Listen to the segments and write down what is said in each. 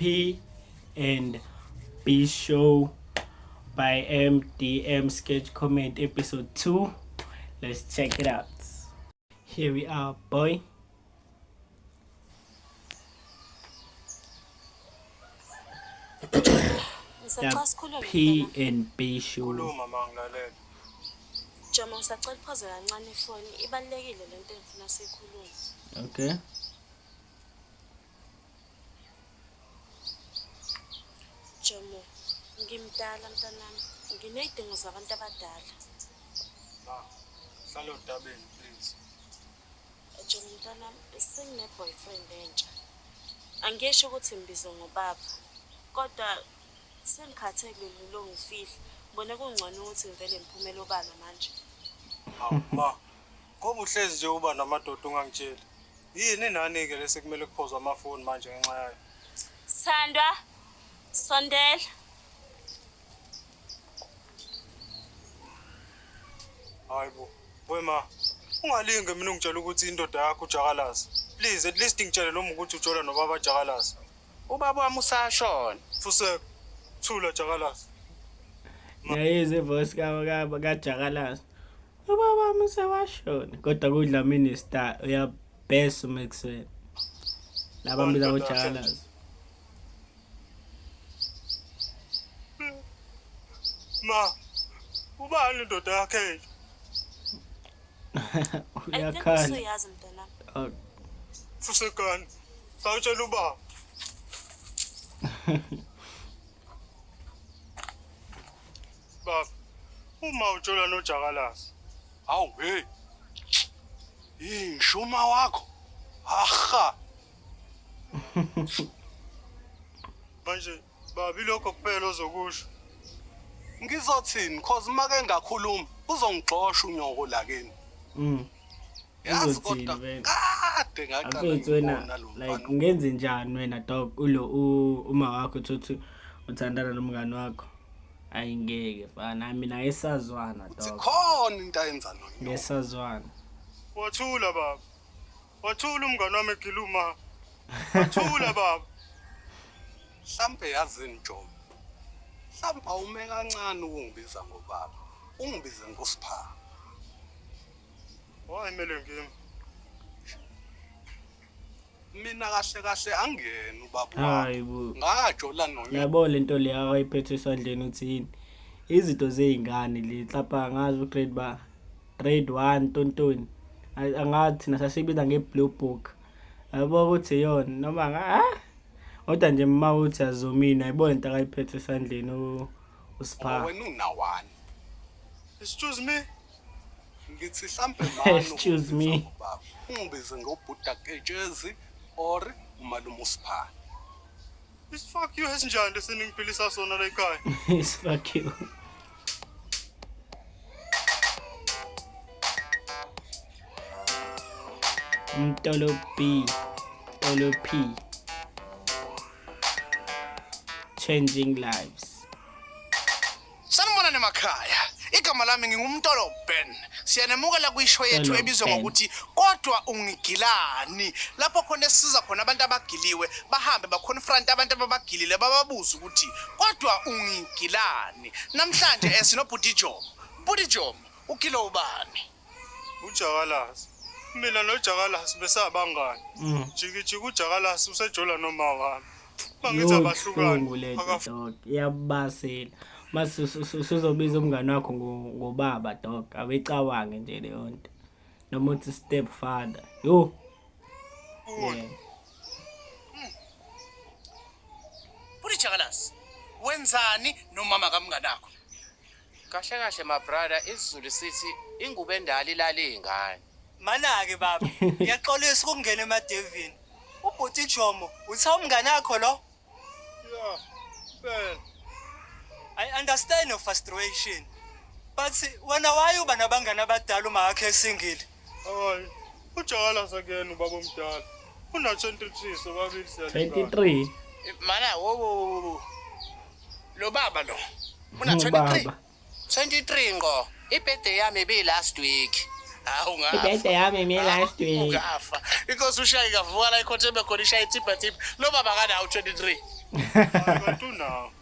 P and B Show by MDM Sketch Comment episode 2. Let's check it out. Here we are, boy. The P and B Show. Jama usacela uphoze kancane ifoni ibalekile lento engifuna sikhulume. Okay. Jama ngimdala mntanami nginezidingo zabantu abadala. Hlala udabeni please. Jama mntanami sengine boyfriend entsha. Angisho ukuthi ngibize ngobaba kodwa sengikhathele lo ngifihla. Ngibone kungcono ukuthi ngivele ngiphumele obala manje. Ma, ngoba uhlezi nje uba namadoda ungangitsheli. Yini nani ke lese kumele kuphozwe amafoni manje ngenxa yayo? Sandwa, sondela. Hayibo, wema, ungalinge mina ungitshela ukuthi indoda yakho uJakalazi. Please, at least ngitshele noma ukuthi ujola nobaba Jakalazi. Ubaba wami usashona. Fuseka, thula Jakalazi. Yayize voice kaJakalazi. Ubaba wami usewashona kodwa kudla minister uyabhesa uMaxwell. Laba mbiza uJakalazi. Ma, ubani indoda yakhe? Uyakhala. Uyazi mntanami. Fusekani, sawutshela ubaba. Baba, uma ujola noJakalazi. Awu hey. Shuma wakho. Aha. Manje, baba ilokho kuphela ozokusho. Ngizothini cause make engakhuluma uzongixosha unyoko la kini. Yazi kodwa kade ngaqala Afethu wena like ungenze njani wena dog ulo uma wakho uthi uthandana nomngani wakho ayingeke fana mina esazwana dog khona into ayenza no ngesazwana Wathula baba. Wathula umngani wami egiluma. Wathula baba. mhlambe yazini Jomo mhlamba ume kancane ukungibiza ngobaba ungibize ngosipha Wayimele ngimi. mina kahle angene ubaba hayibo ngajola nonyoko yabo lento le akayiphethe esandleni uthi yini izinto zeingane le hlapha ngazi grade 1 tontoni angathi nasasibiza ngeblue book yabo ukuthi yona noma kodwa nje mama uthi azomina ayibona into akayiphethe esandleni usipha wena unawani Excuse me. ngithi mhlambe manje Excuse me. ungibize ngobhuda ketshezi or umalume usipha Is fuck you esinjani leseningiphilisa sona la ekhaya. Yes, fuck you. Mtolo P. Changing lives. Sanibona nemakhaya. Igama lami ngingumntolo Ben. Siyanemukela kwisho yethu Tolo ebizwa Ben. ngokuthi kodwa ungigilani. Lapho khona esiza khona abantu abagiliwe bahambe baconfront abantu ababagilile bababuza ukuthi kodwa ungigilani. Namhlanje esinobhuti Jomo. Bhuti Jomo, ukilo ubani? uJakalazi. Mina noJakalazi besabangani. Jiki uJakalazi usejola noma wami. Bangithi abahlukani. le dog. Iyabasela. Mase sizobiza umngani wakho ngobaba dog. Abecawange nje le yonto. Noma uthi step father. Yo. Yeah. Bhuti Jakalazi, wenzani nomama kamnganakho? Kahle my brother isiZulu sithi ingube endala ilale ingane. Mana ke baba, ngiyaxolisa ukungena emadevini. Ubhuti Jomo, utha umngane wakho lo? Yeah. Ben. I understand your frustration. But wena why uba nabangani abadala uma akhe single? Hayi. uJakalazi again ubaba omdala. Una 23 so babili siyalingana. 23. Mana wo. Lo baba lo. Una Ubaba. 23 ngo. Ibirthday yami be last week. Hawu ngafa. Ibirthday yami me last week. Ugafa. Because ushayi kavuka la ikhothe bekhona ishaya tipha. Lo baba kana 23. Kanti unawo.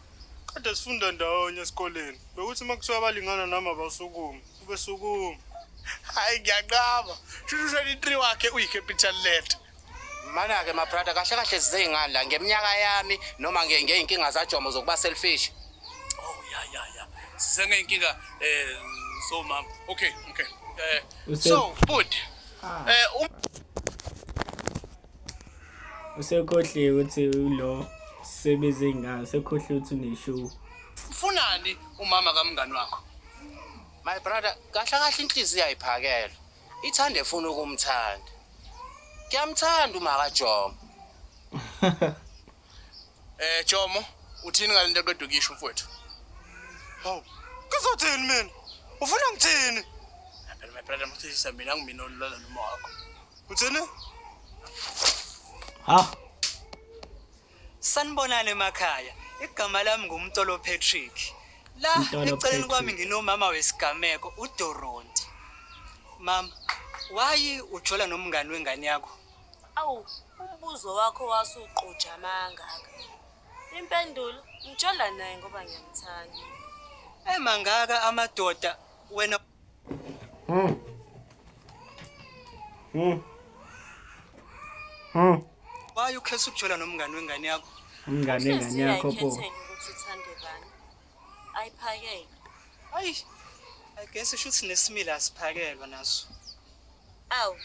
Kade sifunda ndawonye esikoleni. Bekuthi makusuka abalingana nami abasukumi. Ube sukuma. Hayi ngiyaqaba. Shushu 23 wakhe uyicapital letter. Mana-ke mabrada kahle kahle sizey'ngani la ngeminyaka yami noma ngey'nkinga zajomo zokuba selfish. Oh ya. Sisengeyinkinga so mama. Okay. So, bud. Usekhohle ukuthi ulo sebenze ngani, sekhohle ukuthi uneshow. Ufunani umama kamngani wakho? My brother kahle kahle inhliziyo ayiphakela. Ithande efuna ukumthanda. Ngiyamthanda uMakaJomo. Jomo, uthini ngalento qedwe ukisho mfowethu? Hawu. Kuzothini mina? Ufuna ngithini? Phela my brother mthisa mina ngimina olala noma wakho. Uthini? Ha. Sanibonani emakhaya. Igama lami ngumtolo Patrick. La Mtolo eceleni Patrick. kwami nginomama wesigameko uDoronti. Mama, why ujola nomngani wengane yakho? Awu, umbuzo wakho wasuqoja mangaka. Impendulo, ngitshola naye ngoba ngiyamthanda. Mangaka amadoda wena why ukhetha ukujola nomngani wengane yakho? Umngane ngane yakho pho. Inhliziyo ayikhetheli ukuthi uthande bani. Ayiphakele. Hayi. I guess shuthi nesimila asiphakelwa naso. Awu,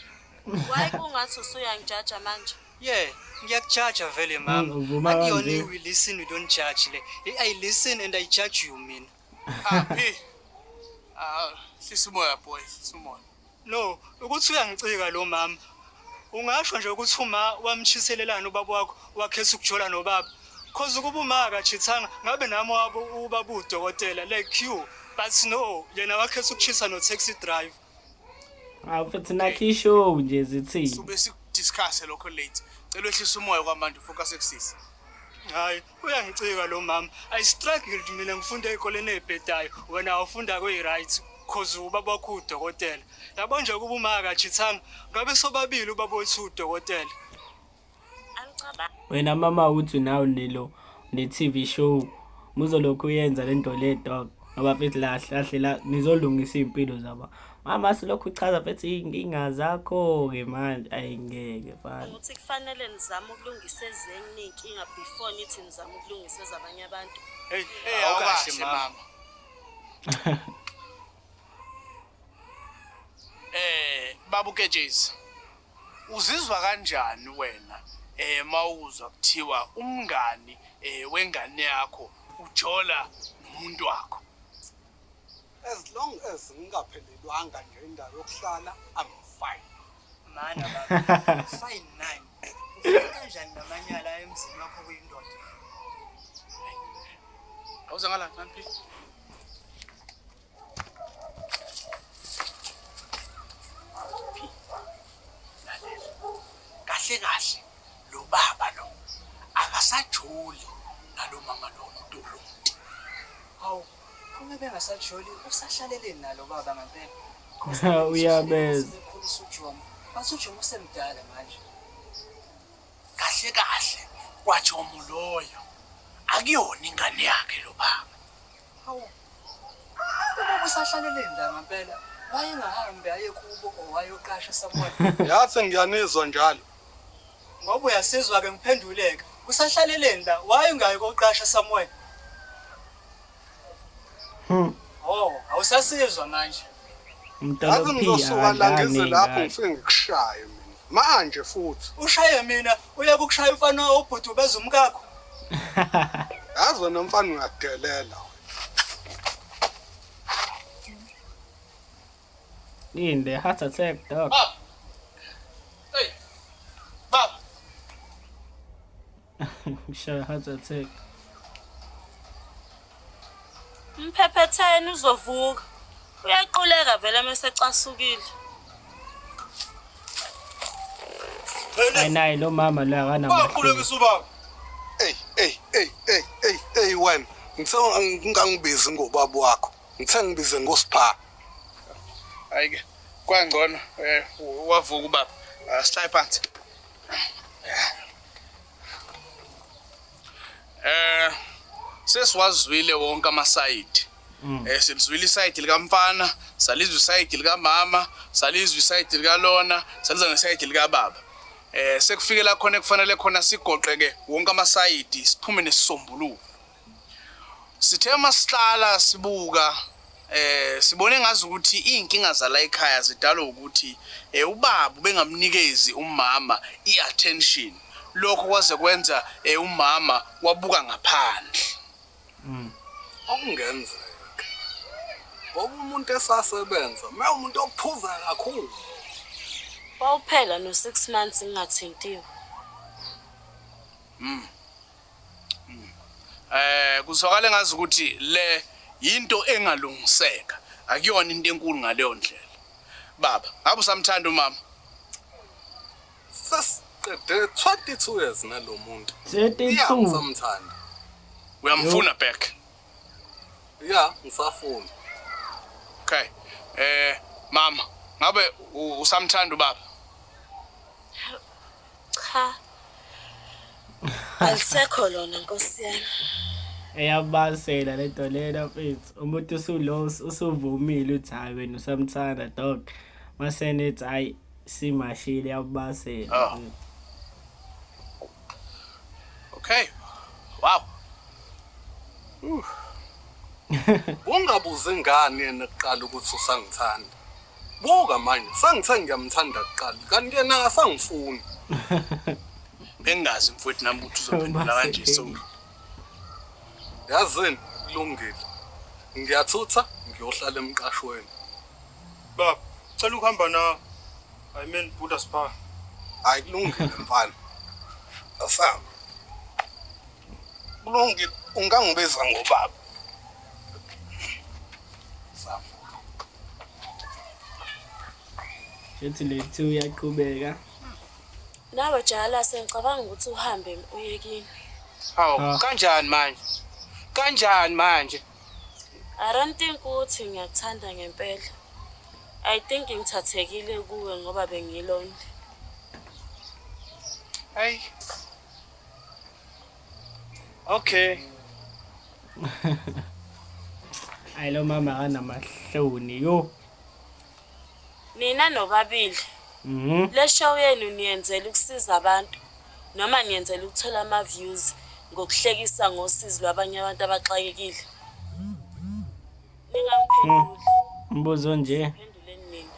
why kungathi usuyangijaja manje? Yeah, ngiyakujaja vele mama. Uvuma Akuyona kanje. we listen, we don't judge le. I listen and I judge you mina. Happy. Sisimoya boy, sisimoya. No, ukuthi uyangicika lo mama. Ungasho nje ukuthi uma wamchiselelana ubaba wakho wakhetha ukujola nobaba. Cause ukuba uma akachithanga ngabe nami wabo ubaba udokotela like you. But no, yena wakhetha ukuchisa no taxi drive. Awufuthi nakho ishow nje zithi. Sube sikudiscuss lokho late. Cela wehlisa umoya kwamanje focus eksisi. Hayi, uyangicika lo mama. I struggled mina ngifunda ezikoleni ezibhedayo. Wena awufunda kwe-right cause ubaba wakho udokotela. Yabo nje kuba uma akachithanga ngabe sobabili ubaba wethu udokotela. Angicabanga. Wena mama uthi nawe ne-TV show muzolokhu uyenza lento le dog ngoba futhi lahlela nizolungisa impilo zaba. Mama silokhu uchaza futhi inkinga zakho ke manje ayingeke mfana. Ukuthi kufanele nizame ukulungisa ezinye inkinga before nithi nizame ukulungisa ezabanye abantu. Hey, Awukahle mama. mama. Babu Ketshezi. Uzizwa kanjani wena mawuzwa kuthiwa umngani wengane yakho ujola nomuntu wakho? As long as ngingaphelelwanga nje indawo yokuhlala, I'm fine. Mana baba. Fine 9. Ufika kanjani namanyala emzini wakho kuyindoda? Awuze ngala nanti. Kahle lo baba lo akasajoli nalo mama lo uDoronti. Hawu, uma bengasajoli usahlaleleni nalo baba ngempela. Uyabeza. Ukhulisa uJomo. Bathi uJomo usemdala manje. Kahle waJomo loyo akuyona ingane yakhe lo baba. Hawu. Uma usahlaleleni la ngempela, wayengahambi aye kubo owayoqasha someone. Yathi ngiyanizwa njalo. Ngoba uyasizwa ke ngiphenduleke. Usahlaleleni la, wayengayi koqasha someone. Oh, awusasizwa manje. Umntalo Yazi ngizosuka la ngeze lapho ngiyaphi. ngifike ngikushaye mina. Manje futhi. Ushaye mina, uya kukushaya umfana obhudu beza umkakho. Yazi wena mfana uyadelela. In the heart attack dog. Baba. Hey. Baba. Sure heart attack. Mphephetheni uzovuka. Uyaquleka vele mesecasukile. Ayinayi lo mama lo akana. Waqulekisa ubaba. Hey wena. Ngingangibizi ngobaba wakho. Ngithe ngibize ngosipha. Hayike. Kwangcono wavuka ubaba. Sihlale phansi. sesiwazwile wonke amasayidi. Silizwile isayidi likamfana, salizwe isayidi likamama, salizwe isayidi likalona, salizwe nesayidi likababa. Sekufike la khona kufanele khona sigoqeke wonke amasayidi siphume nesisombululo. Sithe masihlala sibuka sibone ngazi ukuthi inkinga zala ekhaya zidalwa ukuthi ubaba bengamnikezi umama iattention. Lokho kwaze kwenza umama wabuka ngaphandle. Okungenzeka. Ngoba umuntu esasebenza, umuntu ophuza kakhulu. Wawuphela no 6 months ngingathintiwe. Kuzwakala ngazi ukuthi le into engalungiseka. Akuyona into enkulu ngaleyo ndlela. Baba, ngabe usamthanda umama? Sasiqede 22 years nalo muntu. 32. Ngisamthanda. Uyamfuna back? Yeah, ngisafuna. Okay. Mama, ngabe usamthanda ubaba? Cha. Alisekho lona Nkosi yami. Eyabasela lento lena mfethu. Umuntu usuvumile uthi hayi wena usamthanda dog. Masenethi hayi simashile yabasela. Okay. Wow. Ungabuze ngani yena kuqala ukuthi usangithanda. Buka manje, sangithe ngiyamthanda kuqala, kanti yena akasangifuni. Bengazi mfowethu nami ukuthi uzophendula kanje so. Yazini kulungile. Ngiyathutha ngiyohlala emqashweni. Baba, cela ukuhamba na. I mean Buddha Spa. Hayi kulungile mfana. Asam. Kulungile ungangibiza ngobaba. Sam. Ethi lethu uyaqhubeka. Nawe Jala sengicabanga ukuthi uhambe uyekini. Hawu, kanjani manje? Kanjani manje? I don't think ukuthi ngiyakuthanda ngempela. I think ngithathekile kuwe ngoba bengilonke. Hey. Okay. Ayilo mama kanamahloni yo. Nina nobabili. Le show yenu niyenzela ukusiza abantu noma niyenzela ukuthola ama views ngokuhlekisa ngosizi lwabanye abantu abaxakekile. Ningaphenduli. Mbuzo nje. Phenduleni nini.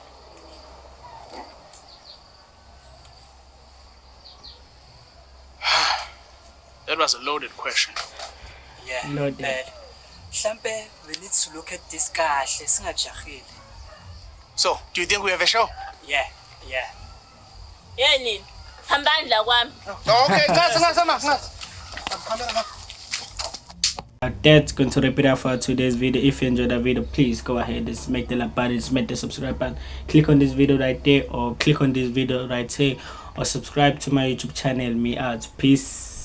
That was a loaded question. Yeah. Loaded. Mhlambe we need to look at this kahle singajahili. So, do you think we have a show? Yeah. Yeni, hambani la kwami. Okay, ngazi. That's going to wrap it up for today's video. If you enjoyed the video, please go ahead and smack the like button, smack the subscribe button, click on this video right there, or click on this video right here, or subscribe to my YouTube channel. Me out. Peace.